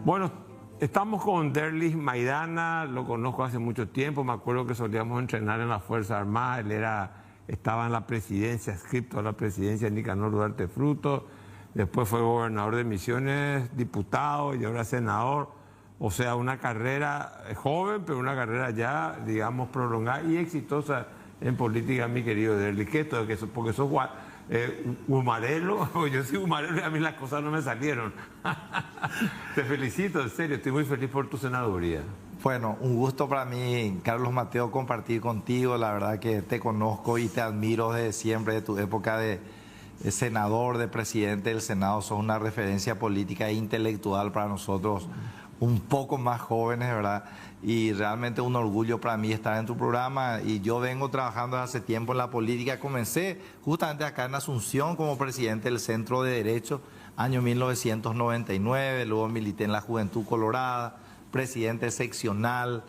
Bueno, estamos con Derlis Maidana, lo conozco hace mucho tiempo, me acuerdo que solíamos entrenar en las Fuerzas Armadas, él estaba en la presidencia, adscrito a la presidencia de Nicanor Duarte Frutos, después fue gobernador de Misiones, diputado y ahora senador, o sea, una carrera joven, pero una carrera ya, digamos, prolongada y exitosa en política, mi querido Derlis. ¿Qué esto? Porque sos humarelo, yo soy humarelo y a mí las cosas no me salieron. Te felicito, en serio, estoy muy feliz por tu senaduría. Bueno, un gusto para mí, Carlos Mateo, compartir contigo. La verdad que te conozco y te admiro desde siempre, de tu época de senador, de presidente del Senado. Sos una referencia política e intelectual para nosotros, un poco más jóvenes, ¿verdad? Y realmente un orgullo para mí estar en tu programa. Y yo vengo trabajando hace tiempo en la política. Comencé justamente acá en Asunción como presidente del Centro de Derecho, año 1999. Luego milité en la Juventud Colorada, presidente seccional,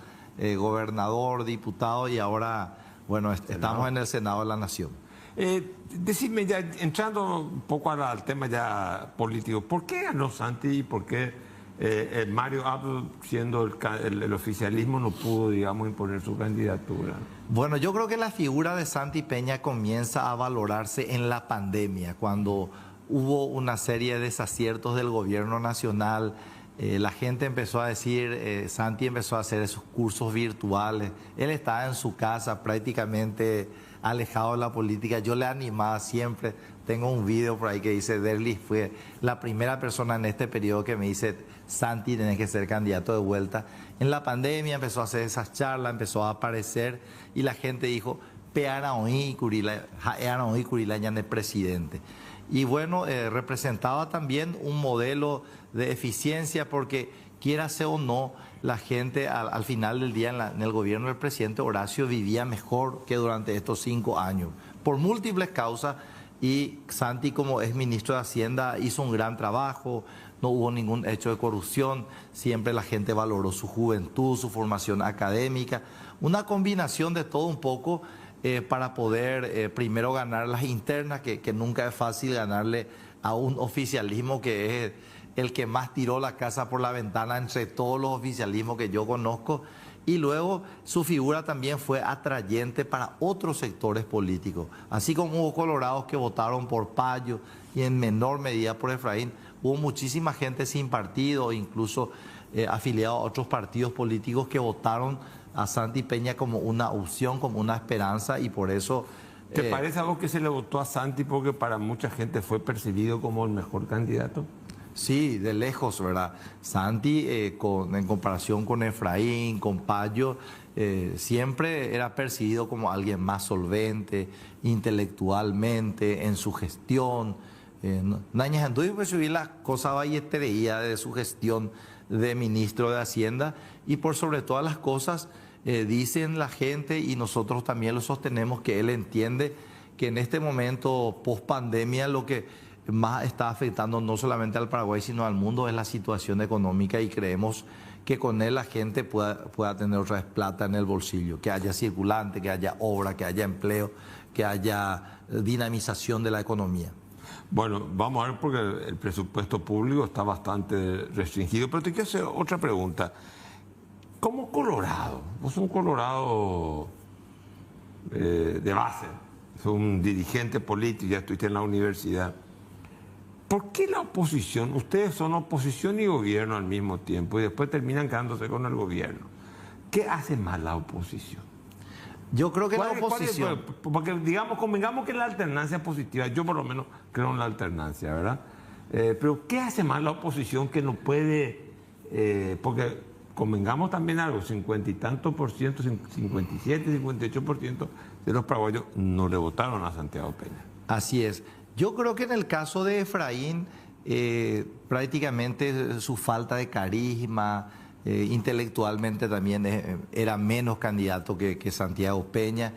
gobernador, diputado y ahora, bueno, estamos en el Senado de la Nación. Decime, ya entrando un poco al tema ya político, ¿por qué ganó Santi y por qué Mario Abdo, siendo el oficialismo, no pudo, digamos, imponer su candidatura? Bueno, yo creo que la figura de Santi Peña comienza a valorarse en la pandemia, cuando hubo una serie de desaciertos del gobierno nacional. La gente empezó a decir, Santi empezó a hacer esos cursos virtuales, él estaba en su casa prácticamente alejado de la política. Yo le animaba siempre, tengo un video por ahí que dice, Derlis fue la primera persona en este periodo que me dice, Santi, tenés que ser candidato de vuelta. En la pandemia empezó a hacer esas charlas, empezó a aparecer y la gente dijo, Pearaoí Curila ya es presidente. Y bueno, representaba también un modelo de eficiencia porque, quiera sea o no, la gente al final del día en el gobierno del presidente Horacio vivía mejor que durante estos 5 años, por múltiples causas. Y Santi, como es ministro de Hacienda, hizo un gran trabajo, no hubo ningún hecho de corrupción, siempre la gente valoró su juventud, su formación académica, una combinación de todo un poco para poder primero ganar las internas, que nunca es fácil ganarle a un oficialismo que es el que más tiró la casa por la ventana entre todos los oficialismos que yo conozco. Y luego su figura también fue atrayente para otros sectores políticos. Así como hubo colorados que votaron por Payo y en menor medida por Efraín, hubo muchísima gente sin partido, incluso afiliados a otros partidos políticos que votaron a Santi Peña como una opción, como una esperanza, y por eso... ¿Te parece a vos que se le votó a Santi porque para mucha gente fue percibido como el mejor candidato? Sí, de lejos, ¿verdad? Santi, en comparación con Efraín, con Payo, siempre era percibido como alguien más solvente, intelectualmente, en su gestión. Nañas Anduy percibí las cosas balletería de su gestión de ministro de Hacienda y por sobre todas las cosas, dicen la gente y nosotros también lo sostenemos, que él entiende que en este momento post pandemia lo que más está afectando no solamente al Paraguay sino al mundo es la situación económica, y creemos que con él la gente pueda tener otra vez plata en el bolsillo, que haya circulante, que haya obra, que haya empleo, que haya dinamización de la economía. Bueno, vamos a ver porque el presupuesto público está bastante restringido, pero te quiero hacer otra pregunta. Como colorado, vos sos un colorado de base, sos un dirigente político, ya estuviste en la universidad. ¿Por qué la oposición? Ustedes son oposición y gobierno al mismo tiempo y después terminan quedándose con el gobierno. ¿Qué hace mal la oposición? Yo creo que la oposición... Porque digamos, convengamos que la alternancia es positiva. Yo por lo menos creo en la alternancia, ¿verdad? Pero ¿qué hace mal la oposición que no puede...? Porque convengamos también algo, 50 y tantos por ciento, 57, 58% de los paraguayos no le votaron a Santiago Peña. Así es. Yo creo que en el caso de Efraín, prácticamente su falta de carisma, intelectualmente también era menos candidato que Santiago Peña,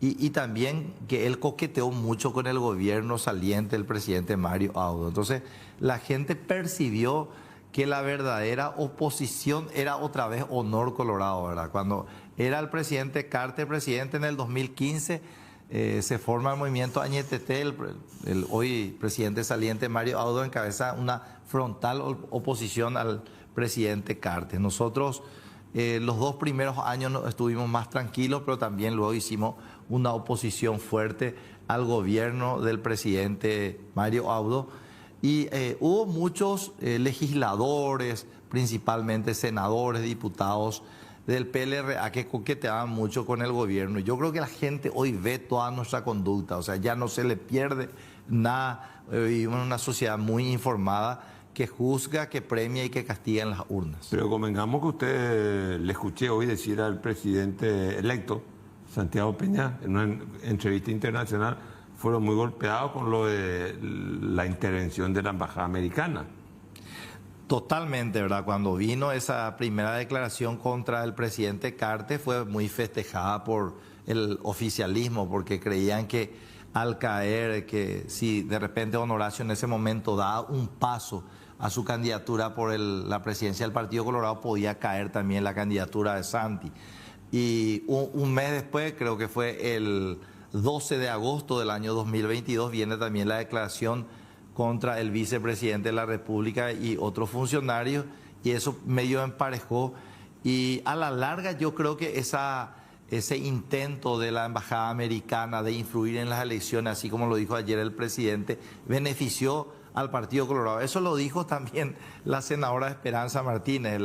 y también que él coqueteó mucho con el gobierno saliente del presidente Mario Abdo. Entonces la gente percibió que la verdadera oposición era otra vez Honor Colorado, ¿verdad? Cuando era el presidente Carter presidente en el 2015, se forma el movimiento Añetete, el hoy presidente saliente Mario Abdo encabeza una frontal oposición al presidente Cartes. Nosotros los 2 primeros años estuvimos más tranquilos, pero también luego hicimos una oposición fuerte al gobierno del presidente Mario Abdo. Y hubo muchos legisladores, principalmente senadores, diputados del PLRA que coqueteaban mucho con el gobierno. Yo creo que la gente hoy ve toda nuestra conducta, o sea, ya no se le pierde nada. Vivimos en una sociedad muy informada que juzga, que premia y que castiga en las urnas. Pero convengamos que usted le escuché hoy decir al presidente electo, Santiago Peña, en una entrevista internacional, fueron muy golpeados con lo de la intervención de la embajada americana. Totalmente, ¿verdad? Cuando vino esa primera declaración contra el presidente Cartes fue muy festejada por el oficialismo, porque creían que al caer, que si de repente Don Horacio en ese momento daba un paso a su candidatura por la presidencia del Partido Colorado, podía caer también la candidatura de Santi. Y un mes después, creo que fue el 12 de agosto del año 2022, viene también la declaración contra el vicepresidente de la República y otros funcionarios, y eso medio emparejó. Y a la larga yo creo que ese intento de la embajada americana de influir en las elecciones, así como lo dijo ayer el presidente, benefició al Partido Colorado. Eso lo dijo también la senadora Esperanza Martínez.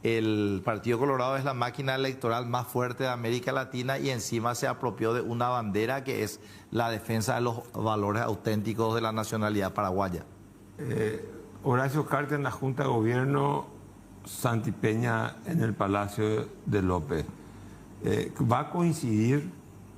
El Partido Colorado es la máquina electoral más fuerte de América Latina y encima se apropió de una bandera que es la defensa de los valores auténticos de la nacionalidad paraguaya. Horacio Cartes en la Junta de Gobierno, Santi Peña en el Palacio de López. ¿Va a coincidir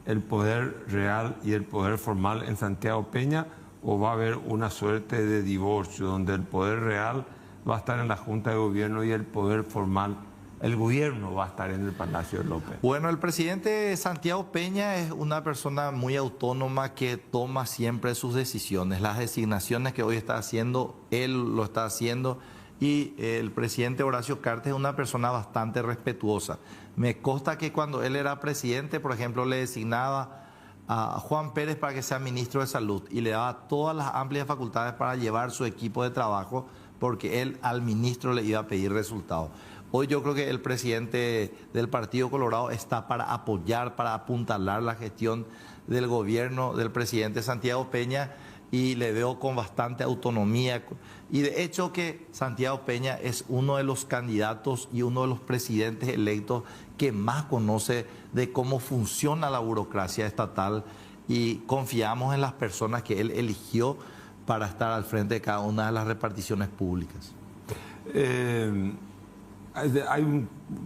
el poder real y el poder formal en Santiago Peña o va a haber una suerte de divorcio donde el poder real va a estar en la Junta de Gobierno y el poder formal, el gobierno, va a estar en el Palacio de López? Bueno, el presidente Santiago Peña es una persona muy autónoma que toma siempre sus decisiones. Las designaciones que hoy está haciendo, él lo está haciendo. Y el presidente Horacio Cartes es una persona bastante respetuosa. Me consta que cuando él era presidente, por ejemplo, le designaba a Juan Pérez para que sea ministro de Salud y le daba todas las amplias facultades para llevar su equipo de trabajo, porque él al ministro le iba a pedir resultados. Hoy yo creo que el presidente del Partido Colorado está para apoyar, para apuntalar la gestión del gobierno del presidente Santiago Peña, y le veo con bastante autonomía. Y de hecho que Santiago Peña es uno de los candidatos y uno de los presidentes electos que más conoce de cómo funciona la burocracia estatal, y confiamos en las personas que él eligió para estar al frente de cada una de las reparticiones públicas.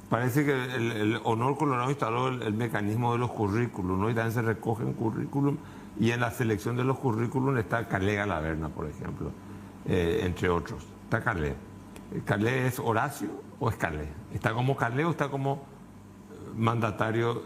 Parece que el Honor Colorado instaló el mecanismo de los currículos, ¿no? Y también se recogen currículum, y en la selección de los currículum está Calé Galaverna, por ejemplo, entre otros. Está Calé. ¿Calé es Horacio o es Calé? ¿Está como Calé o está como mandatario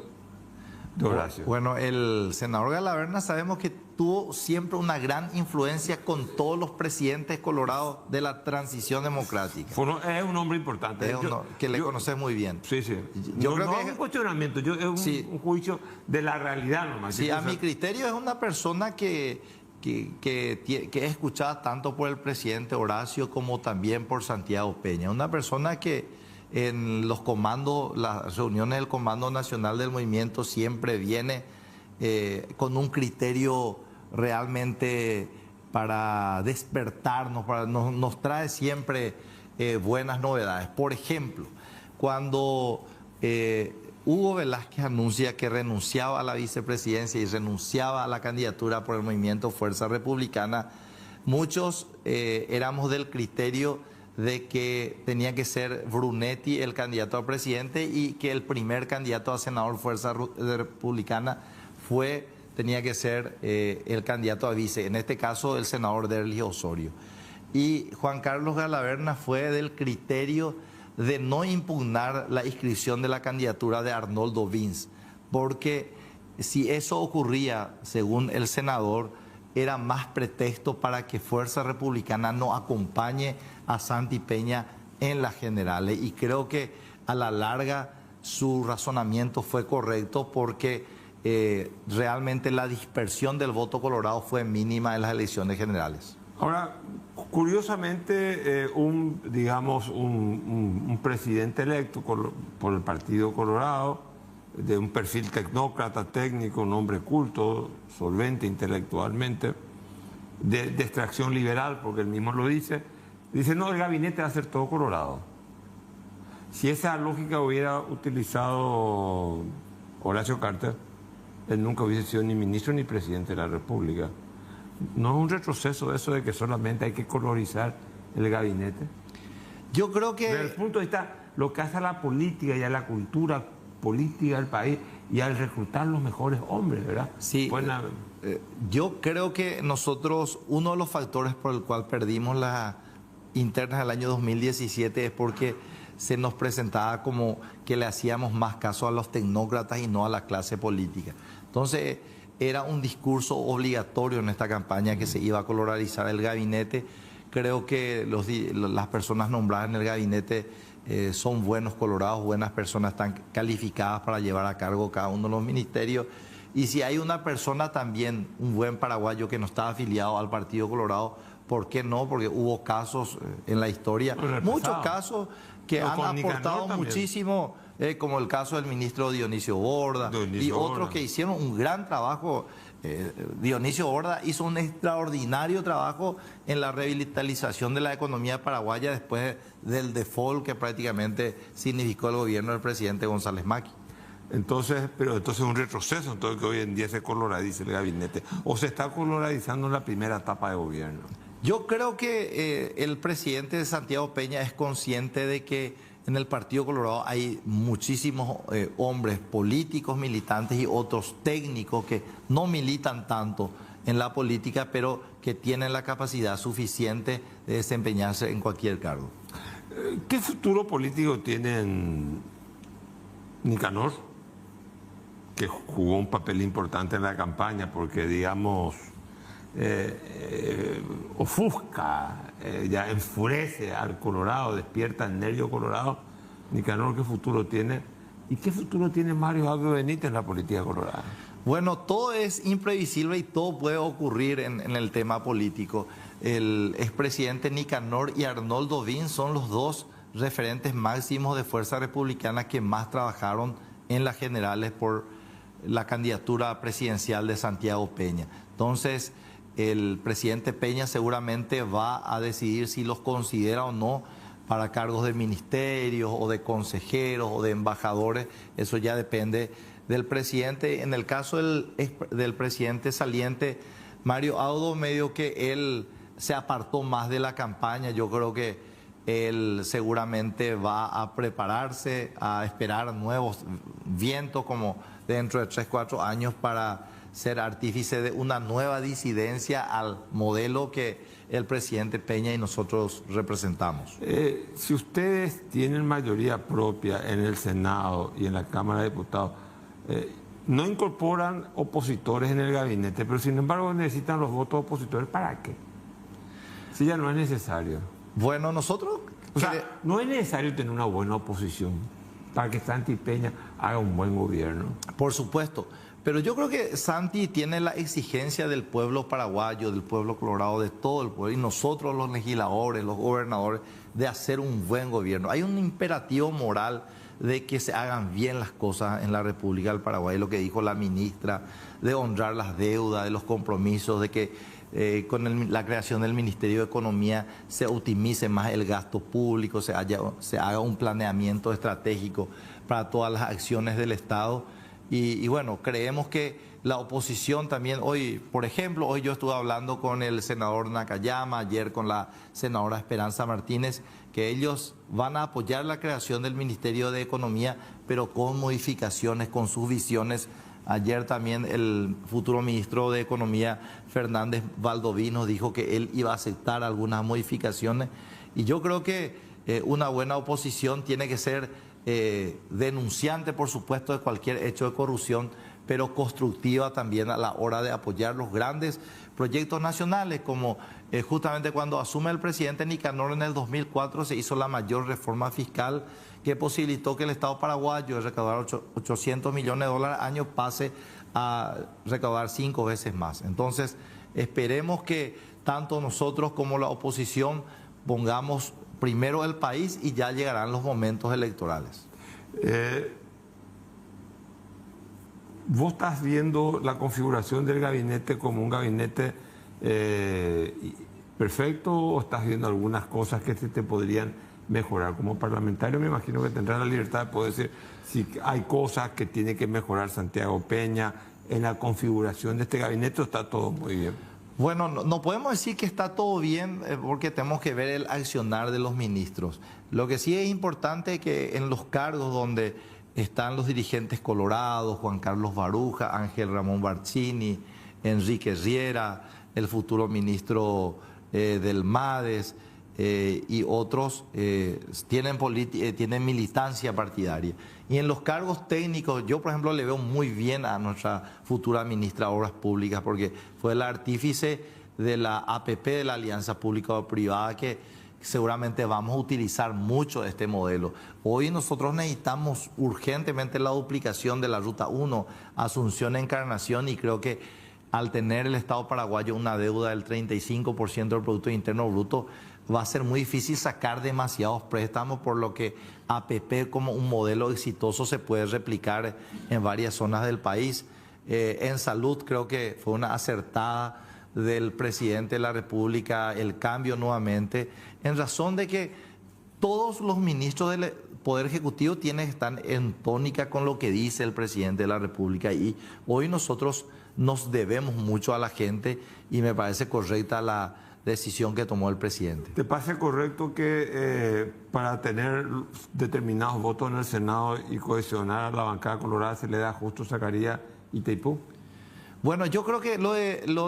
de Horacio? Bueno, el senador Galaverna sabemos que tuvo siempre una gran influencia con todos los presidentes colorados de la transición democrática. Es un hombre importante. Es que le conoces muy bien. Sí, sí. Yo creo que es un cuestionamiento, es un juicio de la realidad nomás. Sí, a mi criterio es una persona que es escuchada tanto por el presidente Horacio como también por Santiago Peña. Una persona que en los comandos, las reuniones del Comando Nacional del Movimiento siempre viene con un criterio realmente para despertarnos, nos trae siempre buenas novedades. Por ejemplo, cuando Hugo Velázquez anuncia que renunciaba a la vicepresidencia y renunciaba a la candidatura por el movimiento Fuerza Republicana, muchos éramos del criterio de que tenía que ser Brunetti el candidato a presidente y que el primer candidato a senador Fuerza Republicana tenía que ser el candidato a vice, en este caso el senador Derlis Osorio. Y Juan Carlos Galaverna fue del criterio de no impugnar la inscripción de la candidatura de Arnoldo Vince, porque si eso ocurría, según el senador, era más pretexto para que Fuerza Republicana no acompañe a Santi Peña en las generales. Y creo que a la larga su razonamiento fue correcto, porque realmente la dispersión del voto colorado fue mínima en las elecciones generales. Ahora, curiosamente, un presidente electo por el Partido Colorado, de un perfil tecnócrata, técnico, un hombre culto, solvente intelectualmente, de extracción liberal, porque él mismo lo dice no, el gabinete va a ser todo Colorado. Si esa lógica hubiera utilizado Horacio Carter, él nunca hubiese sido ni ministro ni presidente de la República. ¿No es un retroceso eso de que solamente hay que colorizar el gabinete? Yo creo que... Desde el punto de vista, lo que hace a la política y a la cultura política del país y al reclutar los mejores hombres, ¿verdad? Sí, yo creo que nosotros, uno de los factores por el cual perdimos las internas del año 2017 es porque se nos presentaba como que le hacíamos más caso a los tecnócratas y no a la clase política. Entonces, era un discurso obligatorio en esta campaña que se iba a colorizar el gabinete. Creo que las personas nombradas en el gabinete son buenos colorados, buenas personas, están calificadas para llevar a cargo cada uno de los ministerios. Y si hay una persona también, un buen paraguayo que no está afiliado al Partido Colorado, ¿por qué no? Porque hubo casos en la historia, muchos casos que han aportado muchísimo, como el caso del ministro Dionisio Borda y otros que hicieron un gran trabajo. Dionisio Borda hizo un extraordinario trabajo en la revitalización de la economía paraguaya después del default que prácticamente significó el gobierno del presidente González Macri. Entonces es un retroceso, entonces que hoy en día se coloradice el gabinete, o se está coloradizando en la primera etapa de gobierno. Yo creo que el presidente de Santiago Peña es consciente de que en el Partido Colorado hay muchísimos hombres políticos, militantes y otros técnicos que no militan tanto en la política, pero que tienen la capacidad suficiente de desempeñarse en cualquier cargo. ¿Qué futuro político tiene Nicanor, que jugó un papel importante en la campaña porque, digamos, ofusca, ya enfurece al Colorado, despierta el nervio colorado? Nicanor, ¿qué futuro tiene? ¿Y qué futuro tiene Mario Abdo Benítez en la política colorada? Bueno, todo es imprevisible y todo puede ocurrir en el tema político. El expresidente Nicanor y Arnoldo Vin son los dos referentes máximos de Fuerza Republicana que más trabajaron en las generales por la candidatura presidencial de Santiago Peña. Entonces, el presidente Peña seguramente va a decidir si los considera o no para cargos de ministerios o de consejeros o de embajadores. Eso ya depende del presidente. En el caso del presidente saliente, Mario Abdo, medio que él se apartó más de la campaña. Yo creo que él seguramente va a prepararse, a esperar nuevos vientos como dentro de 3, 4 años para ser artífice de una nueva disidencia al modelo que el presidente Peña y nosotros representamos. Si ustedes tienen mayoría propia en el Senado y en la Cámara de Diputados, no incorporan opositores en el gabinete, pero sin embargo necesitan los votos opositores. ¿Para qué? Si ya no es necesario. Bueno, nosotros... O sea, no es necesario tener una buena oposición para que Santi Peña haga un buen gobierno. Por supuesto. Pero yo creo que Santi tiene la exigencia del pueblo paraguayo, del pueblo colorado, de todo el pueblo, y nosotros los legisladores, los gobernadores, de hacer un buen gobierno. Hay un imperativo moral de que se hagan bien las cosas en la República del Paraguay, lo que dijo la ministra, de honrar las deudas, de los compromisos, de que con la creación del Ministerio de Economía se optimice más el gasto público, se haga un planeamiento estratégico para todas las acciones del Estado. Y bueno, creemos que la oposición también, hoy, por ejemplo, hoy yo estuve hablando con el senador Nakayama, ayer con la senadora Esperanza Martínez, que ellos van a apoyar la creación del Ministerio de Economía, pero con modificaciones, con sus visiones. Ayer también el futuro ministro de Economía, Fernández Valdoví, dijo que él iba a aceptar algunas modificaciones. Y yo creo que una buena oposición tiene que ser denunciante, por supuesto, de cualquier hecho de corrupción, pero constructiva también a la hora de apoyar los grandes proyectos nacionales, como justamente cuando asume el presidente Nicanor en el 2004 se hizo la mayor reforma fiscal que posibilitó que el Estado paraguayo de recaudar 800 millones de dólares al año pase a recaudar 5 veces más. Entonces, esperemos que tanto nosotros como la oposición pongamos primero el país y ya llegarán los momentos electorales. ¿Vos estás viendo la configuración del gabinete como un gabinete perfecto o estás viendo algunas cosas que te podrían mejorar? Como parlamentario me imagino que tendrás la libertad de poder decir si hay cosas que tiene que mejorar Santiago Peña en la configuración de este gabinete, o está todo muy bien. Bueno, no podemos decir que está todo bien porque tenemos que ver el accionar de los ministros. Lo que sí es importante es que en los cargos donde están los dirigentes colorados, Juan Carlos Baruja, Ángel Ramón Barcini, Enrique Riera, el futuro ministro del MADES y otros tienen militancia partidaria. Y en los cargos técnicos, yo por ejemplo le veo muy bien a nuestra futura ministra de Obras Públicas porque fue la artífice de la APP, de la Alianza Público-Privada, que seguramente vamos a utilizar mucho este modelo. Hoy nosotros necesitamos urgentemente la duplicación de la Ruta 1, Asunción-Encarnación, y creo que al tener el Estado paraguayo una deuda del 35% del Producto Interno Bruto, va a ser muy difícil sacar demasiados préstamos, por lo que APP como un modelo exitoso se puede replicar en varias zonas del país. En salud creo que fue una acertada del presidente de la República el cambio nuevamente, en razón de que todos los ministros del Poder Ejecutivo tienen que estar en tónica con lo que dice el presidente de la República, y hoy nosotros nos debemos mucho a la gente y me parece correcta la decisión que tomó el presidente. ¿Te parece correcto que para tener determinados votos en el Senado y cohesionar a la bancada colorada se le da Justo Zacarías y Itaipú? Bueno, yo creo que lo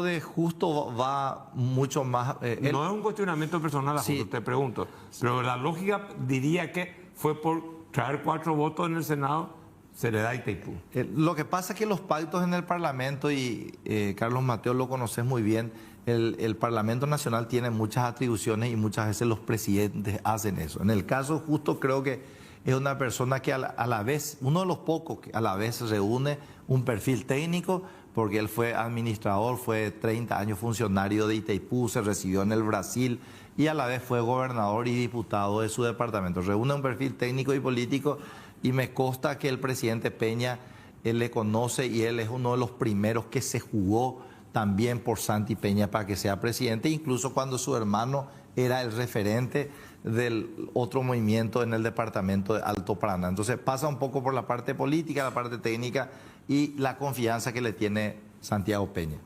de Justo va mucho más... no es un cuestionamiento personal a Justo, sí, te pregunto, pero la lógica diría que fue por traer 4 votos en el Senado, se le da a Itaipú. Lo que pasa es que los pactos en el Parlamento, y Carlos Mateo lo conoces muy bien, el Parlamento Nacional tiene muchas atribuciones y muchas veces los presidentes hacen eso. En el caso Justo creo que es una persona que a la vez, uno de los pocos que a la vez reúne un perfil técnico, porque él fue administrador, fue 30 años funcionario de Itaipú, se recibió en el Brasil y a la vez fue gobernador y diputado de su departamento. Reúne un perfil técnico y político, y me consta que el presidente Peña él le conoce y él es uno de los primeros que se jugó también por Santi Peña para que sea presidente, incluso cuando su hermano era el referente del otro movimiento en el departamento de Alto Paraná. Entonces pasa un poco por la parte política, la parte técnica y la confianza que le tiene Santiago Peña.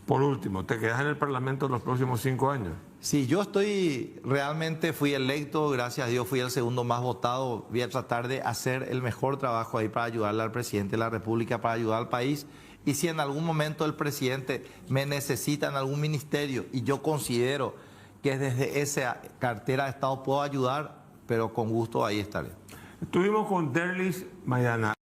Por último, ¿te quedas en el Parlamento los próximos 5 años? Sí, yo realmente fui electo, gracias a Dios fui el segundo más votado. Voy a tratar de hacer el mejor trabajo ahí para ayudarle al presidente de la República, para ayudar al país. Y si en algún momento el presidente me necesita en algún ministerio y yo considero que desde esa cartera de Estado puedo ayudar, pero con gusto ahí estaré. Estuvimos con Derlis Maidana.